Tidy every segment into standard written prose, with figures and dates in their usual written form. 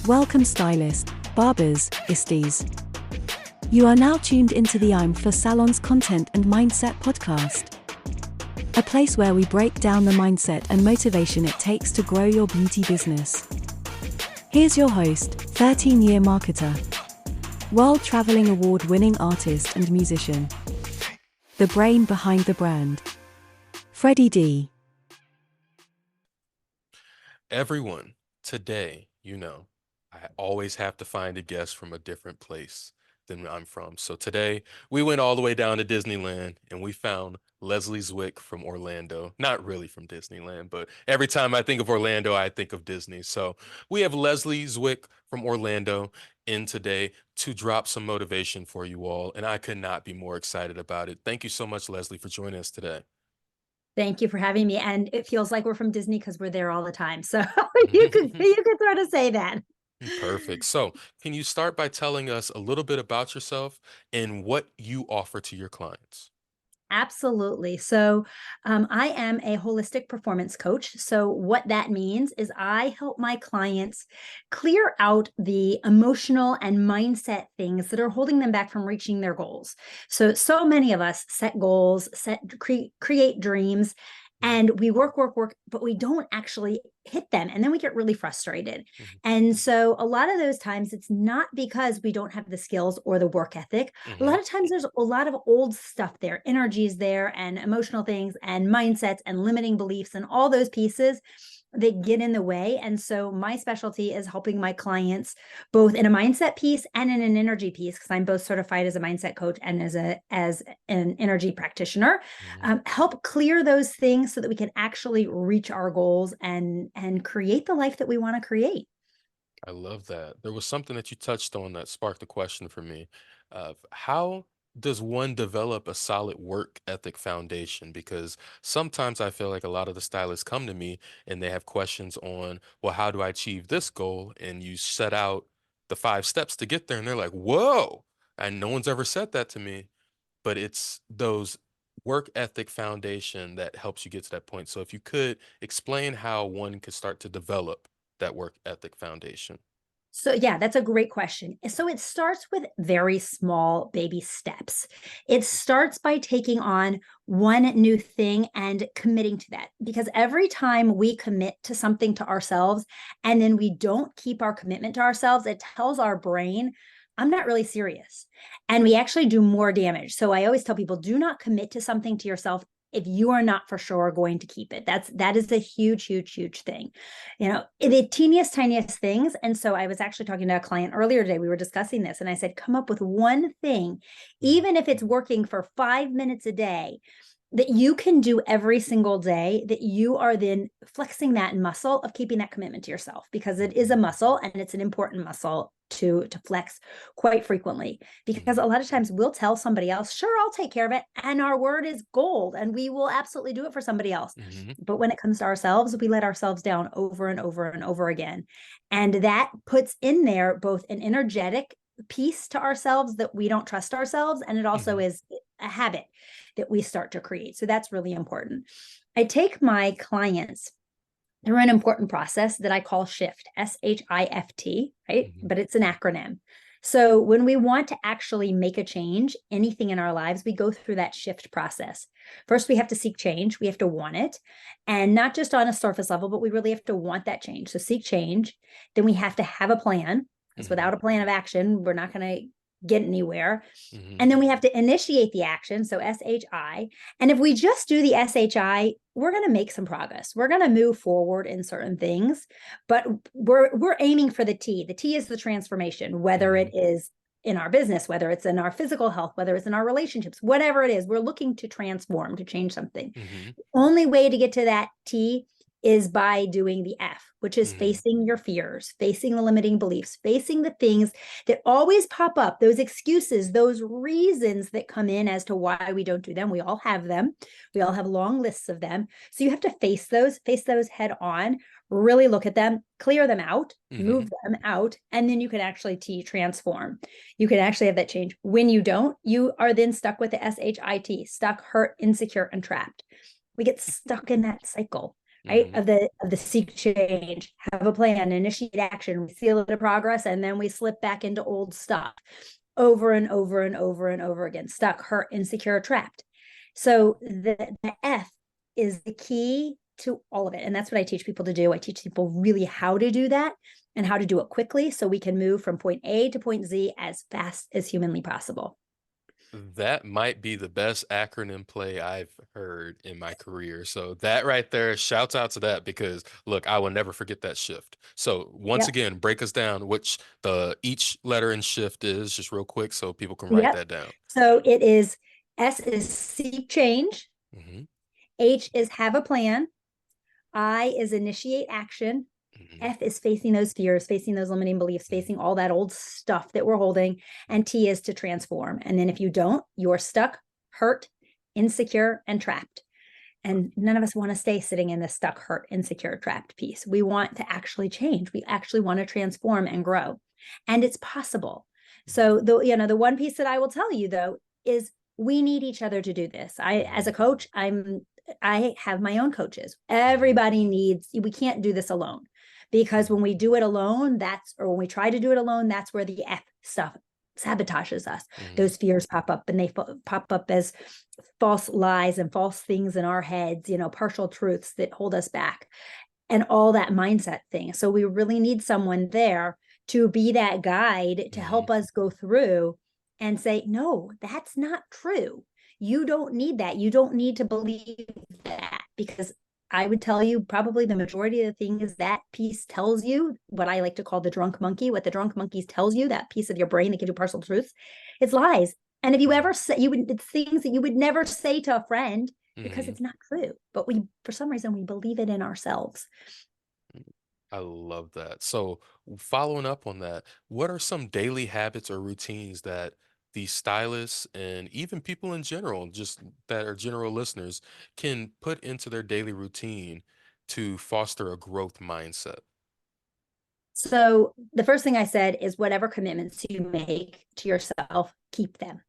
Welcome stylists, barbers, isties. You are now tuned into the I'm for Salons Content and Mindset podcast. A place where we break down the mindset and motivation it takes to grow your beauty business. Here's your host, 13-year marketer, world-traveling award-winning artist and musician, the brain behind the brand, Freddie D. Everyone, today, I always have to find a guest from a different place than I'm from. So today, we went all the way down to Disneyland and we found Leslie Zwick from Orlando. Not really from Disneyland, but every time I think of Orlando, I think of Disney. So we have Leslie Zwick from Orlando in today to drop some motivation for you all. And I could not be more excited about it. Thank you so much, Leslie, for joining us today. Thank you for having me. And it feels like we're from Disney because we're there all the time. So you could sort of say that. Perfect. So, can you start by telling us a little bit about yourself and what you offer to your clients? Absolutely. So I am a holistic performance coach. So what that means is I help my clients clear out the emotional and mindset things that are holding them back from reaching their goals. So many of us set goals, create dreams, and we work, but we don't actually hit them. And then we get really frustrated. Mhm. And so a lot of those times it's not because we don't have the skills or the work ethic. A lot of times there's a lot of old stuff there, energies there, and emotional things and mindsets and limiting beliefs and all those pieces that get in the way. And so my specialty is helping my clients both in a mindset piece and in an energy piece, because I'm both certified as a mindset coach and as an energy practitioner, help clear those things so that we can actually reach our goals and create the life that we want to create. I love that. There was something that you touched on that sparked a question for me of how does one develop a solid work ethic foundation? Because sometimes I feel like a lot of the stylists come to me and they have questions on, well, how do I achieve this goal? And you set out the 5 steps to get there, and they're like, whoa, and no one's ever said that to me. But it's those work ethic foundation that helps you get to that point. So if you could explain how one could start to develop that work ethic foundation. So yeah, that's a great question. So it starts with very small baby steps. It starts by taking on one new thing and committing to that. Because every time we commit to something to ourselves and then we don't keep our commitment to ourselves, it tells our brain, I'm not really serious. And we actually do more damage. So I always tell people, do not commit to something to yourself if you are not for sure going to keep it. That is a huge thing, the teeniest, tiniest things. And so I was actually talking to a client earlier today. We were discussing this and I said, come up with one thing, even if it's working for 5 minutes a day, that you can do every single day, that you are then flexing that muscle of keeping that commitment to yourself, because it is a muscle and it's an important muscle to flex quite frequently. Because a lot of times we'll tell somebody else, sure, I'll take care of it. And our word is gold and we will absolutely do it for somebody else. But when it comes to ourselves, we let ourselves down over and over and over again. And that puts in there both an energetic piece to ourselves that we don't trust ourselves. And it also is a habit that we start to create. So that's really important. I take my clients through an important process that I call SHIFT, SHIFT, right? But it's an acronym. So when we want to actually make a change, anything in our lives, we go through that shift process. First, we have to seek change. We have to want it. And not just on a surface level, but we really have to want that change. So seek change. Then we have to have a plan, because without a plan of action, we're not going to get anywhere. And then we have to initiate the action. So SHI. And if we just do the SHI, we're going to make some progress. We're going to move forward in certain things, but we're aiming for the T. The T is the transformation, whether it is in our business, whether it's in our physical health, whether it's in our relationships, whatever it is, we're looking to transform, to change something. The only way to get to that T is by doing the F, which is facing your fears, facing the limiting beliefs, facing the things that always pop up, those excuses, those reasons that come in as to why we don't do them. We all have them. We all have long lists of them. So you have to face those head on, really look at them, clear them out, move them out, and then you can actually transform. You can actually have that change. When you don't, you are then stuck with the SHIT, stuck, hurt, insecure, and trapped. We get stuck in that cycle. right? Hmm. Of the seek change, have a plan, initiate action, we seal it of progress, and then we slip back into old stuff over and over and over and over again, stuck, hurt, insecure, trapped. So the F is the key to all of it. And that's what I teach people to do. I teach people really how to do that and how to do it quickly so we can move from point A to point Z as fast as humanly possible. That might be the best acronym play I've heard in my career. So that right there, shouts out to that because look, I will never forget that shift. So once Yep. again, break us down which the each letter in shift is just real quick so people can write Yep. that down. So it is S is seek change, Hmm. H is have a plan, I is initiate action, Hmm. F is facing those fears, facing those limiting beliefs, facing all that old stuff that we're holding. And T is to transform. And then if you don't, you're stuck, hurt, insecure, and trapped. And none of us want to stay sitting in this stuck, hurt, insecure, trapped piece. We want to actually change. We actually want to transform and grow. And it's possible. So the one piece that I will tell you though is we need each other to do this. As a coach, I have my own coaches. Hmm. Everybody needs, we can't do this alone because when we do it alone, or when we try to do it alone, that's where the F stuff sabotages us. Hmm. Those fears pop up and they pop up as false lies and false things in our heads, partial truths that hold us back and all that mindset thing. So we really need someone there to be that guide to Hmm. help us go through and say, no, that's not true. You don't need that. You don't need to believe that because I would tell you probably the majority of the things that piece tells you, what I like to call the drunk monkey, what the drunk monkey tells you, that piece of your brain that gives you partial truths, it's lies. And if you ever say it's things that you would never say to a friend because Hmm. it's not true, but we, for some reason, we believe it in ourselves. I love that. So, following up on that, what are some daily habits or routines that the stylists and even people in general, just that are general listeners, can put into their daily routine to foster a growth mindset? So the first thing I said is whatever commitments you make to yourself, keep them.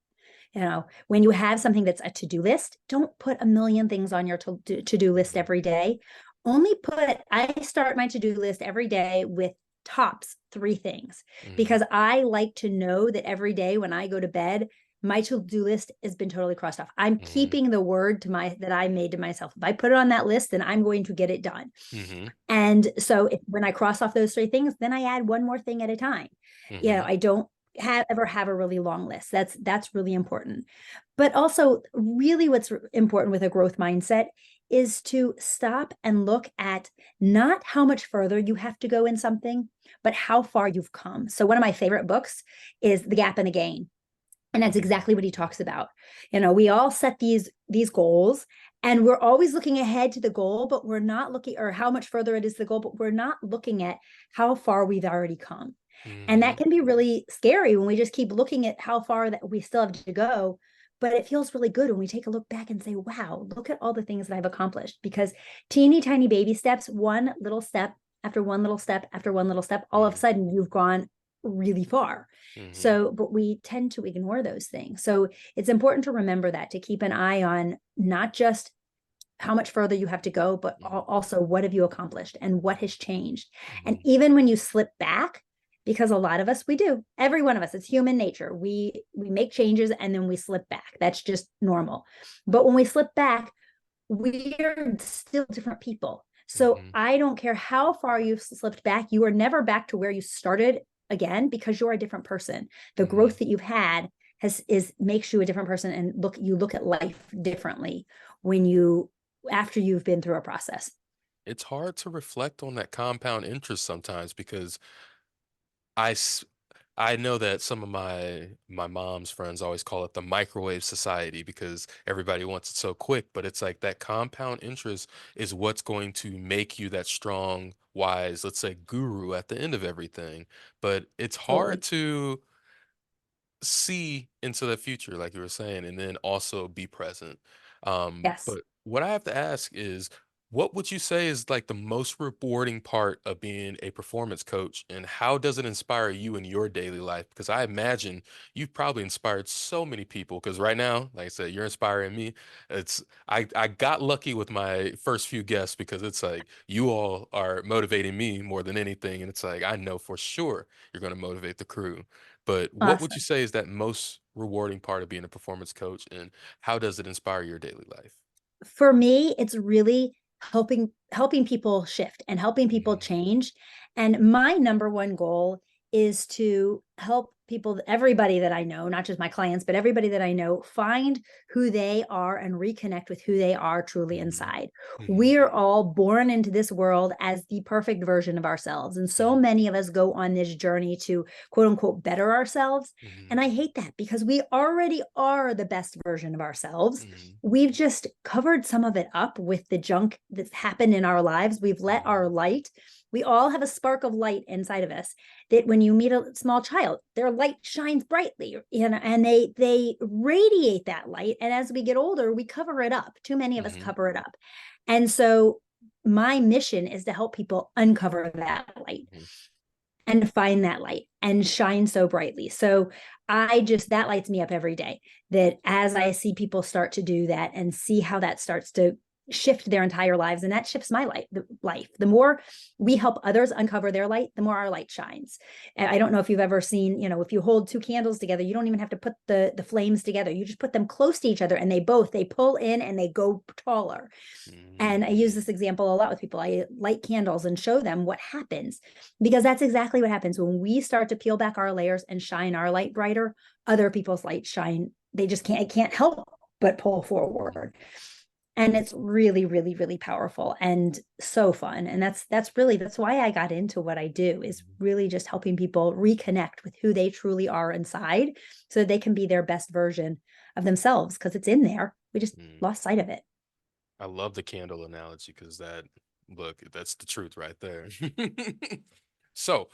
When you have something that's a to-do list, don't put a million things on your to-do list Hmm. every day. I start my to-do list every day with tops three things Hmm. because I like to know that every day when I go to bed, my to-do list has been totally crossed off. I'm Hmm. keeping the word that I made to myself. If I put it on that list, then I'm going to get it done. Hmm. And so when I cross off those three things, then I add one more thing at a time. Hmm. I don't ever have a really long list. That's really important. But also, really, what's important with a growth mindset is to stop and look at not how much further you have to go in something, but how far you've come. So, one of my favorite books is The Gap and the Gain. And that's Hmm. exactly what he talks about. We all set these goals and we're always looking ahead to the goal, but we're not looking or how much further it is the goal, but we're not looking at how far we've already come. And Hmm. that can be really scary when we just keep looking at how far that we still have to go. But it feels really good when we take a look back and say, wow, look at all the things that I've accomplished. Because teeny tiny baby steps, one little step after one little step after one little step, all of a Hmm. sudden you've gone really far. Hmm. So, but we tend to ignore those things. So it's important to remember that, to keep an eye on not just how much further you have to go, but also what have you accomplished and what has changed. And Hmm. even when you slip back, because a lot of us, we do, every one of us, it's human nature. We make changes and then we slip back. That's just normal. But when we slip back, we are still different people. So Hmm. I don't care how far you've slipped back, you are never back to where you started again because you're a different person. The Hmm. growth that you've had is makes you a different person, and you look at life differently when you after you've been through a process. It's hard to reflect on that compound interest sometimes because I s- I know that some of my mom's friends always call it the microwave society because everybody wants it so quick, but it's like that compound interest is what's going to make you that strong, wise, let's say guru at the end of everything. But it's hard Absolutely. to see into the future, like you were saying, and then also be present. Yes. But what I have to ask is, What would you say is like the most rewarding part of being a performance coach, and how does it inspire you in your daily life? Because I imagine you've probably inspired so many people. Because right now, like I said, you're inspiring me. It's I got lucky with my first few guests because it's like you all are motivating me more than anything, and it's like I know for sure you're going to motivate the crew. But what would you Awesome. say is that most rewarding part of being a performance coach, and how does it inspire your daily life? For me, it's really helping people shift and helping people Mhm. change. And my number one goal is to help people, everybody that I know, not just my clients, but everybody that I know, find who they are and reconnect with who they are truly Mhm. inside. Mhm. We are all born into this world as the perfect version of ourselves. And so Mhm. many of us go on this journey to quote unquote better ourselves. And Mhm. I hate that because we already are the best version of ourselves. Mhm. We've just covered some of it up with the junk that's happened in our lives. We've let Mhm. our light, we all have a spark of light inside of us that when you meet a small child, their light shines brightly and they radiate that light. And as we get older, we cover it up. Too many of us Mhm. cover it up. And so my mission is to help people uncover that light Mhm. and find that light and shine so brightly. So that lights me up every day, that as I see people start to do that and see how that starts to shift their entire lives, and that shifts my life. The more we help others uncover their light, the more our light shines. And I don't know if you've ever seen, if you hold two candles together, you don't even have to put the flames together. You just put them close to each other and they pull in and they go taller. And I use Mhm. this example a lot with people. I light candles and show them what happens, because that's exactly what happens when we start to peel back our layers and shine our light brighter. Other people's light shine. They just can't, it can't help but pull Mhm. forward. And it's really, really, really powerful and so fun. And that's why I got into what I do, is Mhm. really just helping people reconnect with who they truly are inside so that they can be their best version of themselves, because it's in there. We just Mhm. lost sight of it. I love the candle analogy because look, that's the truth right there. So,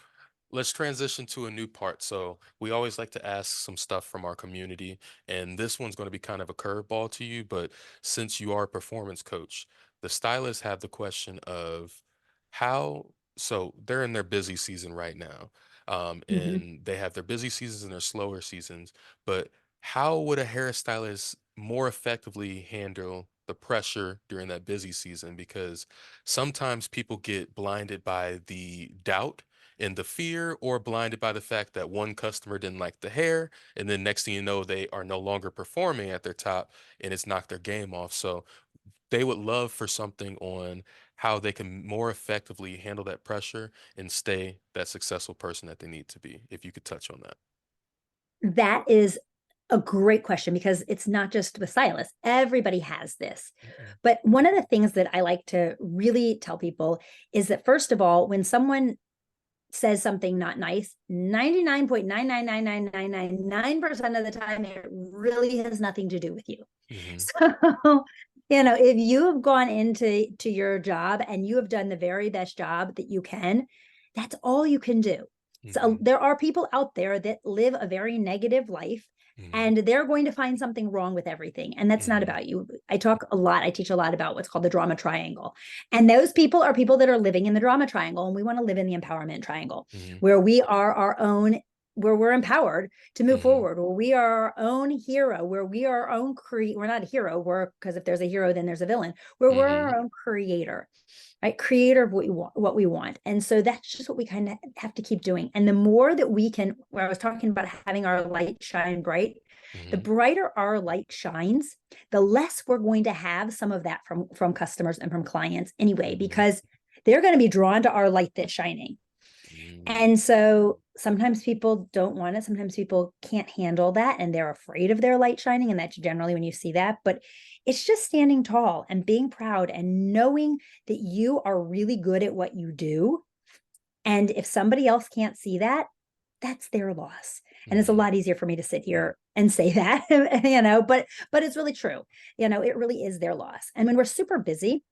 let's transition to a new part. So, we always like to ask some stuff from our community, and this one's going to be kind of a curveball to you, but since you are a performance coach, the stylists have the question of so they're in their busy season right now, Mhm. and they have their busy seasons and their slower seasons, but how would a hairstylist more effectively handle the pressure during that busy season? Because sometimes people get blinded by the doubt and the fear, or blinded by the fact that one customer didn't like the hair, and then next thing you know, they are no longer performing at their top and it's knocked their game off. So they would love for something on how they can more effectively handle that pressure and stay that successful person that they need to be. If you could touch on that. That is a great question, because it's not just with stylists. Everybody has this. Mhm. But one of the things that I like to really tell people is that, first of all, when someone says something not nice, 99.9999999% of the time, it really has nothing to do with you. Mhm. So, if you have gone into your job and you have done the very best job that you can, that's all you can do. So Mhm. there are people out there that live a very negative life, Mhm. and they're going to find something wrong with everything. And that's not Mhm. about you. I teach a lot about what's called the drama triangle. And those people are people that are living in the drama triangle. And we want to live in the empowerment triangle, Mhm. where we are our own, where we're empowered to move Mhm. forward, where we are our own hero, where we are our own we're not a hero, because if there's a hero, then there's a villain, where we're Mhm. our own creator, right? Creator of what we want. And so that's just what we kind of have to keep doing. And the more that we can, where I was talking about having our light shine bright, the Mhm. brighter our light shines, the less we're going to have some of that from customers and from clients anyway, Mhm. because they're going to be drawn to our light that's shining. Mhm. And so sometimes people don't want it. Sometimes people can't handle that and they're afraid of their light shining. And that's generally when you see that. But it's just standing tall and being proud and knowing that you are really good at what you do. And if somebody else can't see that, that's their loss. And it's a Mhm. lot easier for me to sit here and say that, but it's really true. It really is their loss. And when we're super busy,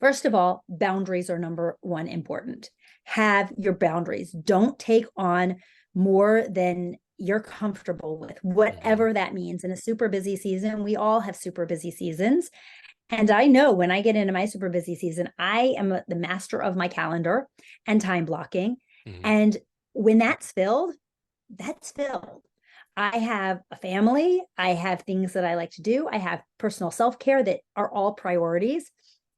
first of all, boundaries are number one important. Have your boundaries. Don't take on more than you're comfortable with, Mhm. whatever that means. In a super busy season, we all have super busy seasons. And I know when I get into my super busy season, I am the master of my calendar and time blocking. Hmm. And when that's filled. I have a family. I have things that I like to do. I have personal self-care that are all priorities.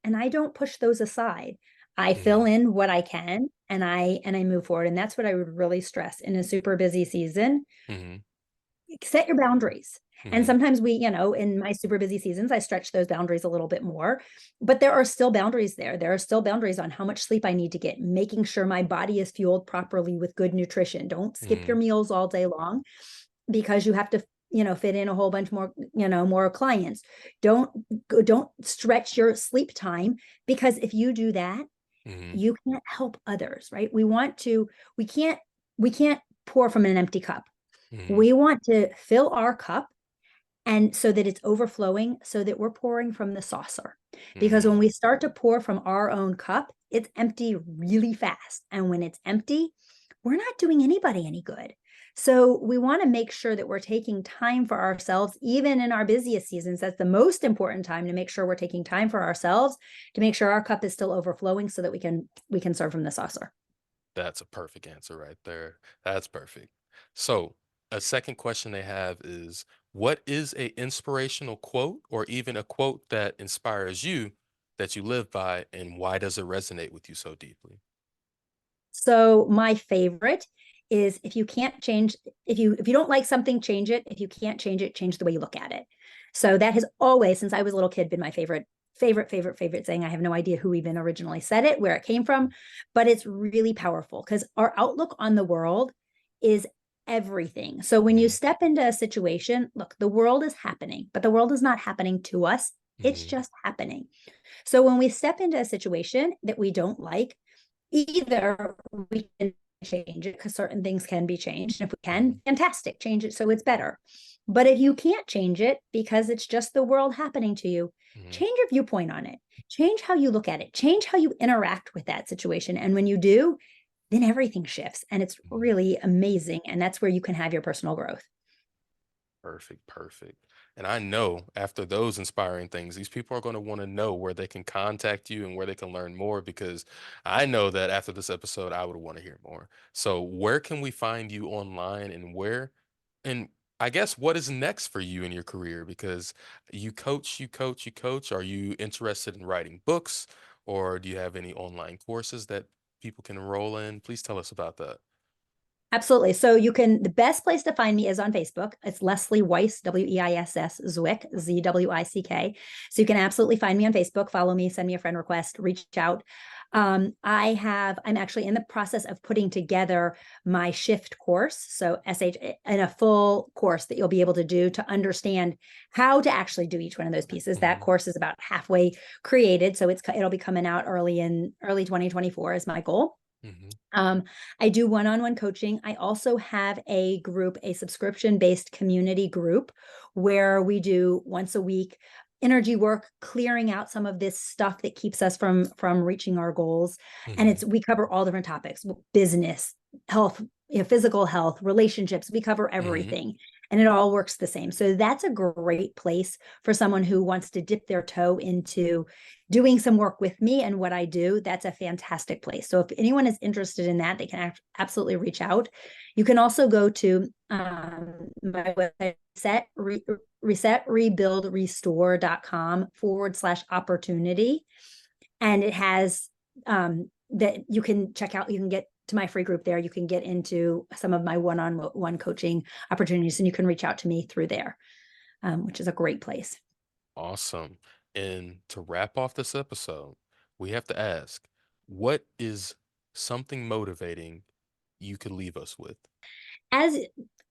And I don't push those aside. I fill Hmm. in what I can and I move forward. And that's what I would really stress in a super busy season. Hmm. Set your boundaries. And Hmm. sometimes in my super busy seasons, I stretch those boundaries a little bit more, but there are still boundaries there. There are still boundaries on how much sleep I need to get, making sure my body is fueled properly with good nutrition. Don't skip your Hmm. meals all day long because you have to, fit in a whole bunch more, more clients. Don't don't stretch your sleep time, because if you do that, Hmm. you can't help others, right? We can't we can't pour from an empty cup. Hmm. We want to fill our cup, and so that it's overflowing, so that we're pouring from the saucer. Because when Hmm. we start to pour from our own cup, it's empty really fast. And when it's empty, we're not doing anybody any good. So we want to make sure that we're taking time for ourselves, even in our busiest seasons. That's the most important time, to make sure we're taking time for ourselves, to make sure our cup is still overflowing, so that we can serve from the saucer. That's a perfect answer right there. That's perfect. So, a second question they have is, what is a inspirational quote or even a quote that inspires you that you live by, and why does it resonate with you so deeply? So my favorite is, if you don't like something, change it. If you can't change it, change the way you look at it. So that has always, since I was a little kid, been my favorite saying. I have no idea who even originally said it, where it came from, but it's really powerful because our outlook on the world is everything. So when you Hmm. step into a situation, look, the world is happening, but the world is not happening to us. It's Hmm. just happening. So when we step into a situation that we don't like, either we can change it, because certain things can be changed. If we Hmm. can, fantastic, change it so it's better. But if you can't change it because it's just the world happening to you, Hmm. change your viewpoint on it. Change how you look at it. Change how you interact with that situation. And when you do, then everything shifts and it's Hmm. really amazing. And that's where you can have your personal growth. Perfect, perfect. And I know after those inspiring things, these people are going to want to know where they can contact you and where they can learn more, because I know that after this episode, I would want to hear more. So, where can we find you online, and I guess what is next for you in your career? Because you coach, you coach, you coach. Are you interested in writing books, or do you have any online courses that people can enroll in? Please tell us about that. Absolutely. So the best place to find me is on Facebook. It's Leslie Weiss, Weiss, Zwick, Zwick. So you can absolutely find me on Facebook, follow me, send me a friend request, reach out. I'm actually in the process of putting together my shift course. So in a full course that you'll be able to do to understand how to actually do each one of those pieces. That Hmm. course is about halfway created. So it'll be coming out early 2024 is my goal. Hmm. Um, I do one-on-one coaching. I also have a subscription-based community group where we do once a week energy work, clearing out some of this stuff that keeps us from reaching our goals. And Hmm. we cover all different topics: business, health, physical health, relationships. We cover Hmm. everything, and it all works the same. So that's a great place for someone who wants to dip their toe into doing some work with me and what I do. That's a fantastic place. So if anyone is interested in that, they can absolutely reach out. You can also go to my website, resetrebuildrestore.com/opportunity. And it has that you can check out. You can get to my free group there. You can get into some of my one-on-one coaching opportunities, and you can reach out to me through there, which is a great place. Awesome. And to wrap off this episode, we have to ask, what is something motivating you could leave us with? as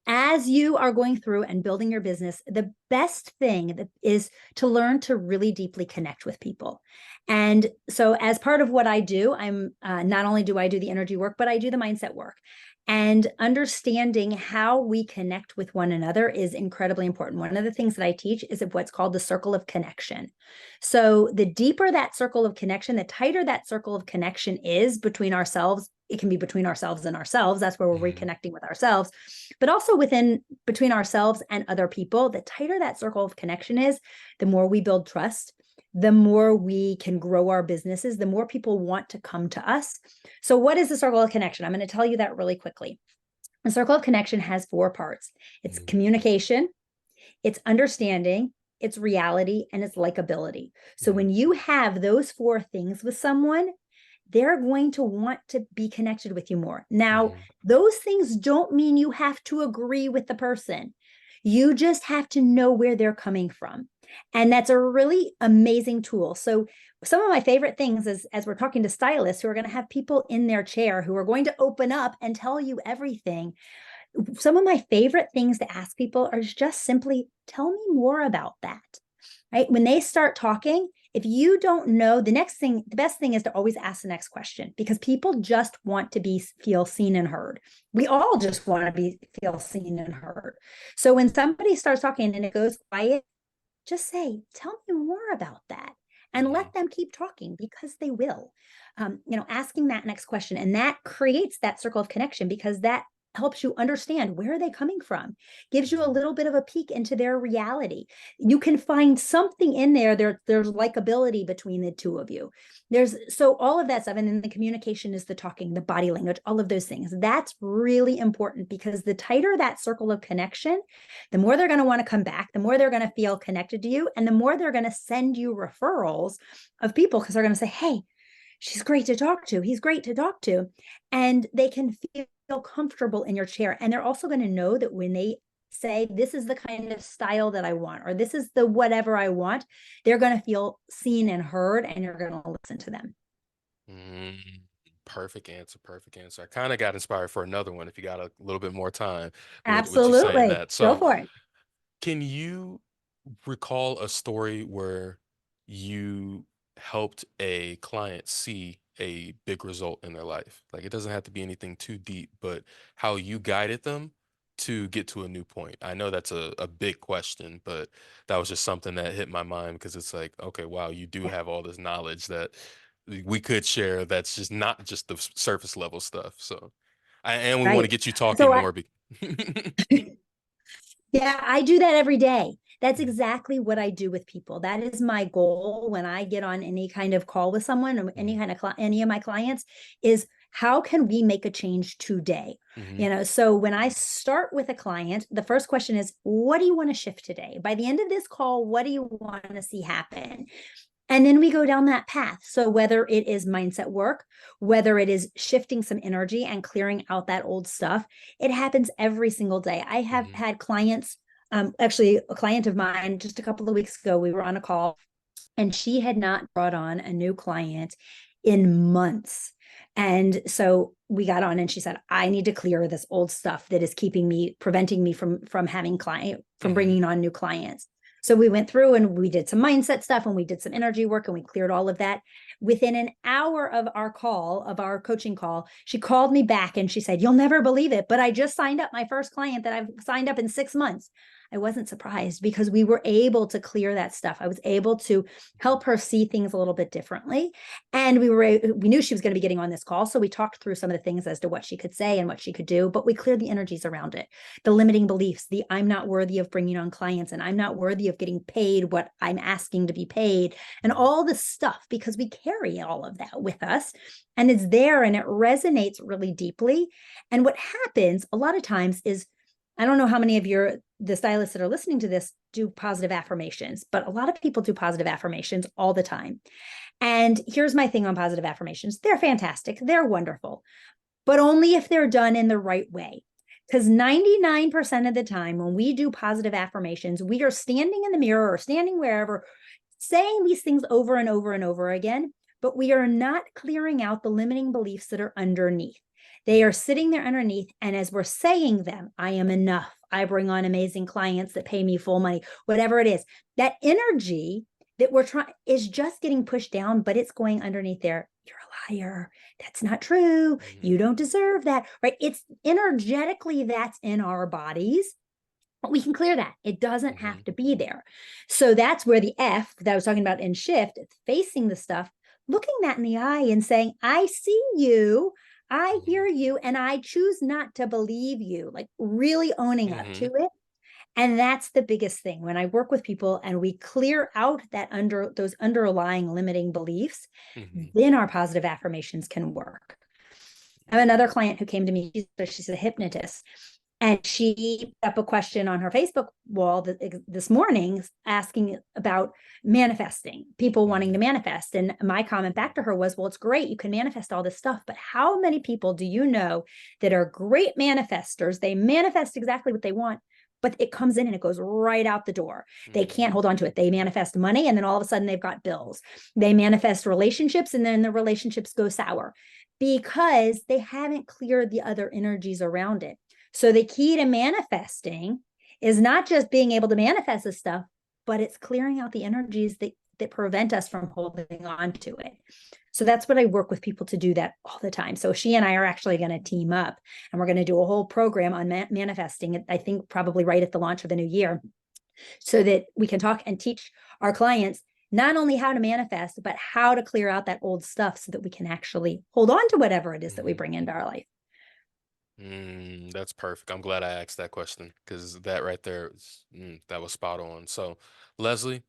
as you are going through and building your business, the best thing that is to learn to really deeply connect with people. And so as part of what I do, I'm not only do I do the energy work, but I do the mindset work. And understanding how we connect with one another is incredibly important. One of the things that I teach is what's called the circle of connection. So the deeper that circle of connection, the tighter that circle of connection is between ourselves. It can be between ourselves and ourselves. That's where we're Hmm. reconnecting with ourselves, but also between ourselves and other people. The tighter that circle of connection is, the more we build trust, the more we can grow our businesses, the more people want to come to us. So what is the circle of connection? I'm going to tell you that really quickly. The circle of connection has 4 parts. It's communication, it's understanding, it's reality, and it's likability. So when you have those 4 things with someone, they're going to want to be connected with you more. Now, those things don't mean you have to agree with the person. You just have to know where they're coming from. And that's a really amazing tool. So some of my favorite things is, as we're talking to stylists who are going to have people in their chair who are going to open up and tell you everything, some of my favorite things to ask people are just simply, tell me more about that, right? When they start talking, if you don't know, the best thing is to always ask the next question, because people just want to feel seen and heard. We all just want to feel seen and heard. So when somebody starts talking and it goes quiet, just say, tell me more about that, and let them keep talking, because they will. Asking that next question, and that creates that circle of connection, because that helps you understand where are they coming from, gives you a little bit of a peek into their reality. You can find something in there. There's likability between the two of you. So all of that stuff. And then the communication is the talking, the body language, all of those things. That's really important, because the tighter that circle of connection, the more they're going to want to come back, the more they're going to feel connected to you, and the more they're going to send you referrals of people, because they're going to say, hey, she's great to talk to. He's great to talk to. And they can feel comfortable in your chair. And they're also going to know that when they say, this is the kind of style that I want, or this is the whatever I want, they're going to feel seen and heard, and you're going to listen to them. Perfect answer. Perfect answer. I kind of got inspired for another one if you got a little bit more time with you saying Absolutely. that. Go So for it. can you recall a story where you helped a client see a big result in their life? Like, it doesn't have to be anything too deep, but how you guided them to get to a new point. I know that's a big question, but that was just something that hit my mind, because it's like, okay, wow, you do have all this knowledge that we could share that's just not just the surface level stuff. So, and we want to Right. get you talking So more. yeah, I do that every day. That's exactly what I do with people. That is my goal when I get on any kind of call with someone, or any kind of any of my clients, is how can we make a change today? So when I start with a client, the first question is, what do you want to shift today? By the end of this call, what do you want to see happen? And then we go down that path. So whether it is mindset work, whether it is shifting some energy and clearing out that old stuff, it happens every single day. I have had clients, actually a client of mine just a couple of weeks ago, we were on a call, and she had not brought on a new client in months. And so we got on, and she said, I need to clear this old stuff that is preventing me from having bringing on new clients. So we went through and we did some mindset stuff, and we did some energy work, and we cleared all of that. Within an hour of our coaching call, she called me back and she said, you'll never believe it, but I just signed up my first client that I've signed up in 6 months. I wasn't surprised, because we were able to clear that stuff. I was able to help her see things a little bit differently. And we knew she was going to be getting on this call. So we talked through some of the things as to what she could say and what she could do, but we cleared the energies around it, the limiting beliefs, the I'm not worthy of bringing on clients, and I'm not worthy of getting paid what I'm asking to be paid, and all this stuff, because we carry all of that with us, and it's there, and it resonates really deeply. And what happens a lot of times is, I don't know how many of the stylists that are listening to this do positive affirmations, but a lot of people do positive affirmations all the time. And here's my thing on positive affirmations. They're fantastic. They're wonderful, but only if they're done in the right way. Because 99% of the time when we do positive affirmations, we are standing in the mirror or standing wherever, saying these things over and over and over again, but we are not clearing out the limiting beliefs that are underneath. They are sitting there underneath. And as we're saying them, I am enough, I bring on amazing clients that pay me full money, whatever it is, that energy that we're trying is just getting pushed down, but it's going underneath there. You're a liar. That's not true. You don't deserve that, right? It's energetically that's in our bodies, but we can clear that. It doesn't have to be there. So that's where the F that I was talking about in shift, facing the stuff, looking that in the eye and saying, I see you, I hear you, and I choose not to believe you, like really owning up to it. And that's the biggest thing. When I work with people and we clear out those underlying limiting beliefs, then our positive affirmations can work. I have another client who came to me, she's a hypnotist, and she put up a question on her Facebook wall this morning asking about manifesting, people wanting to manifest. And my comment back to her was, well, it's great. You can manifest all this stuff, but how many people do you know that are great manifestors? They manifest exactly what they want, but it comes in and it goes right out the door. They can't hold on to it. They manifest money and then all of a sudden they've got bills. They manifest relationships and then the relationships go sour because they haven't cleared the other energies around it. So the key to manifesting is not just being able to manifest this stuff, but it's clearing out the energies that prevent us from holding on to it. So that's what I work with people to do that all the time. So she and I are actually going to team up and we're going to do a whole program on manifesting, I think probably right at the launch of the new year, so that we can talk and teach our clients not only how to manifest, but how to clear out that old stuff so that we can actually hold on to whatever it is that we bring into our life. That's perfect. I'm glad I asked that question because that right there, that was spot on. So, Leslie,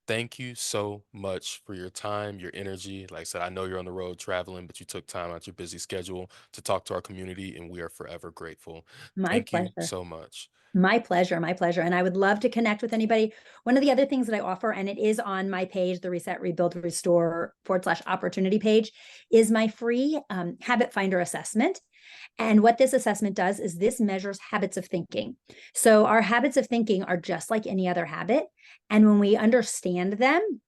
thank you so much for your time, your energy. Like I said, I know you're on the road traveling, but you took time out your busy schedule to talk to our community, and we are forever grateful. My Thank you pleasure. so much. My pleasure. My pleasure. And I would love to connect with anybody. One of the other things that I offer, and it is on my page, the Reset, Rebuild, Restore /opportunity page, is my free habit finder assessment. And what this assessment does is this measures habits of thinking. So our habits of thinking are just like any other habit. And when we understand them,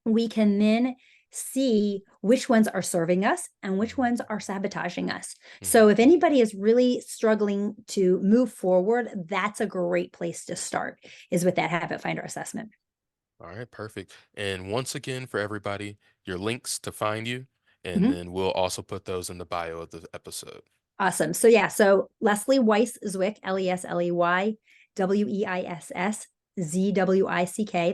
we can then see which ones are serving us and which ones are sabotaging us. So if anybody is really struggling to move forward, that's a great place to start, is with that habit finder assessment. All right, perfect. And once again, for everybody, your links to find you, and then we'll also put those in the bio of the episode. Awesome. So yeah, so Leslie Weiss Zwick, Lesley Weiss Zwick.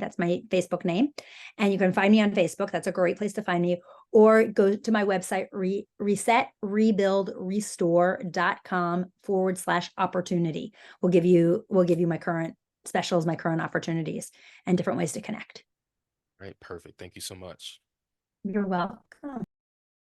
That's my Facebook name. And you can find me on Facebook. That's a great place to find me. Or go to my website, resetrebuildrestore.com /opportunity. We'll give you my current specials, my current opportunities, and different ways to connect. All right, perfect. Thank you so much. You're welcome.